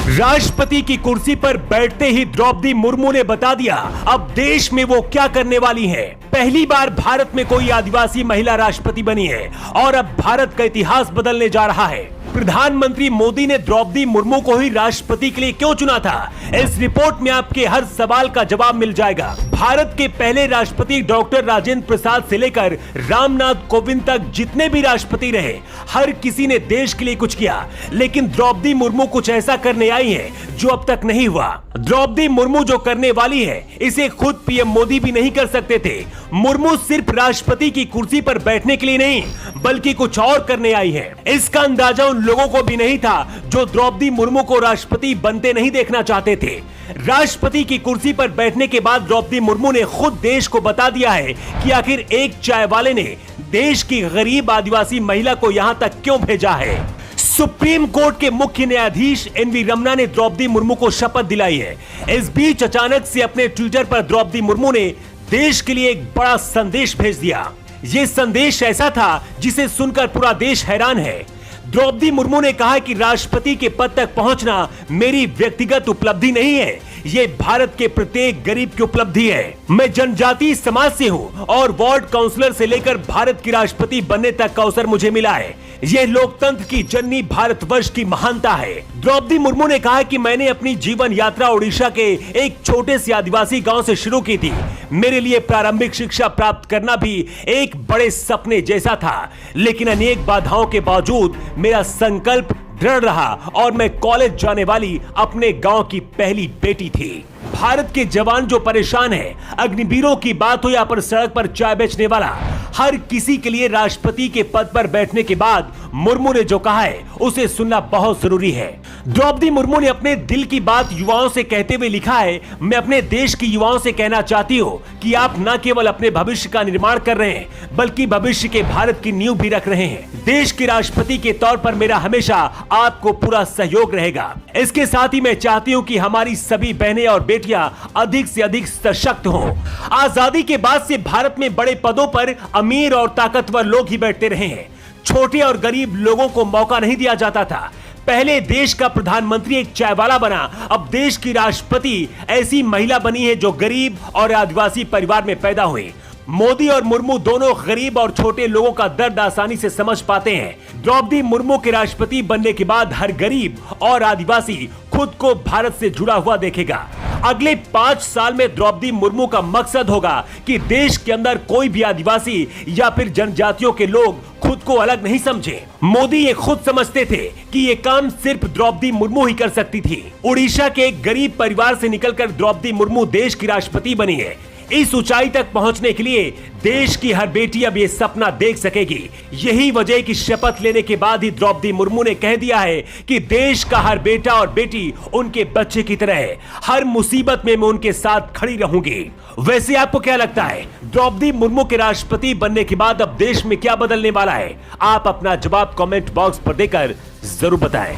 राष्ट्रपति की कुर्सी पर बैठते ही द्रौपदी मुर्मू ने बता दिया अब देश में वो क्या करने वाली हैं। पहली बार भारत में कोई आदिवासी महिला राष्ट्रपति बनी है और अब भारत का इतिहास बदलने जा रहा है। प्रधानमंत्री मोदी ने द्रौपदी मुर्मू को ही राष्ट्रपति के लिए क्यों चुना था, इस रिपोर्ट में आपके हर सवाल का जवाब मिल जाएगा। भारत के पहले राष्ट्रपति डॉक्टर राजेंद्र प्रसाद से लेकर रामनाथ कोविंद तक जितने भी राष्ट्रपति रहे, हर किसी ने देश के लिए कुछ किया, लेकिन द्रौपदी मुर्मू कुछ ऐसा करने आई है जो अब तक नहीं हुआ। द्रौपदी मुर्मू जो करने वाली है, इसे खुद पीएम मोदी भी नहीं कर सकते थे। मुर्मू सिर्फ राष्ट्रपति की कुर्सी पर बैठने के लिए नहीं, बल्कि कुछ और करने आई है। इसका अंदाजा उन लोगों को भी नहीं था जो द्रौपदी मुर्मू को राष्ट्रपति बनते नहीं देखना चाहते थे। राष्ट्रपति की कुर्सी पर बैठने के बाद द्रौपदी मुर्मू ने खुद देश को बता दिया है कि आखिर एक चाय वाले ने देश की गरीब आदिवासी महिला को यहां तक क्यों भेजा है। सुप्रीम कोर्ट के मुख्य न्यायाधीश एनवी रमना ने द्रौपदी मुर्मू को शपथ दिलाई है। इस बीच अचानक से अपने ट्विटर पर द्रौपदी मुर्मू ने देश के लिए एक बड़ा संदेश भेज दिया। ये संदेश ऐसा था जिसे सुनकर पूरा देश हैरान है। द्रौपदी मुर्मू ने कहा कि राष्ट्रपति के पद तक पहुंचना मेरी व्यक्तिगत उपलब्धि नहीं है, ये भारत के प्रत्येक गरीब की उपलब्धि है। मैं जनजातीय समाज से हूं और वार्ड काउंसलर से लेकर भारत की राष्ट्रपति बनने तक का अवसर मुझे मिला है। यह लोकतंत्र की जननी भारतवर्ष की महानता है। द्रौपदी मुर्मू ने कहा कि मैंने अपनी जीवन यात्रा ओडिशा के एक छोटे से आदिवासी गांव से शुरू की थी। मेरे लिए प्रारंभिक शिक्षा प्राप्त करना भी एक बड़े सपने जैसा था, लेकिन अनेक बाधाओं के बावजूद मेरा संकल्प दृढ़ रहा और मैं कॉलेज जाने वाली अपने गांव की पहली बेटी थी। भारत के जवान जो परेशान हैं, अग्निवीरों की बात हो या पर सड़क पर चाय बेचने वाला, हर किसी के लिए राष्ट्रपति के पद पर बैठने के बाद मुर्मू ने जो कहा है उसे सुनना बहुत जरूरी है। द्रौपदी मुर्मू ने अपने दिल की बात युवाओं से कहते हुए लिखा है, मैं अपने देश की युवाओं से कहना चाहती हूँ कि आप न केवल अपने भविष्य का निर्माण कर रहे हैं, बल्कि भविष्य के भारत की नींव भी रख रहे हैं। देश के राष्ट्रपति के तौर पर मेरा हमेशा आपको पूरा सहयोग रहेगा। इसके साथ ही मैं चाहती हूँ कि हमारी सभी बहनें और बेटियां अधिक से अधिक सशक्त हों। आजादी के बाद से भारत में बड़े पदों पर अमीर और ताकतवर लोग ही बैठते रहे हैं, छोटे और गरीब लोगों को मौका नहीं दिया जाता था। पहले देश का प्रधानमंत्री एक चाय वाला बना, अब देश की राष्ट्रपति ऐसी महिला बनी है जो गरीब और आदिवासी परिवार में पैदा हुई। मोदी और मुर्मू दोनों गरीब और छोटे लोगों का दर्द आसानी से समझ पाते हैं। द्रौपदी मुर्मू के राष्ट्रपति बनने के बाद हर गरीब और आदिवासी खुद को भारत से जुड़ा हुआ देखेगा। अगले 5 साल में द्रौपदी मुर्मू का मकसद होगा कि देश के अंदर कोई भी आदिवासी या फिर जनजातियों के लोग खुद को अलग नहीं समझे। मोदी ये खुद समझते थे कि ये काम सिर्फ द्रौपदी मुर्मू ही कर सकती थी। उड़ीसा के एक गरीब परिवार से निकलकर द्रौपदी मुर्मू देश की राष्ट्रपति बनी है। इस ऊंचाई तक पहुंचने के लिए देश की हर बेटी अब ये सपना देख सकेगी। यही वजह की शपथ लेने के बाद ही द्रौपदी मुर्मू ने कह दिया है कि देश का हर बेटा और बेटी उनके बच्चे की तरह है, हर मुसीबत में मैं उनके साथ खड़ी रहूंगी। वैसे आपको क्या लगता है, द्रौपदी मुर्मू के राष्ट्रपति बनने के बाद अब देश में क्या बदलने वाला है? आप अपना जवाब कमेंट बॉक्स पर देकर जरूर बताएं।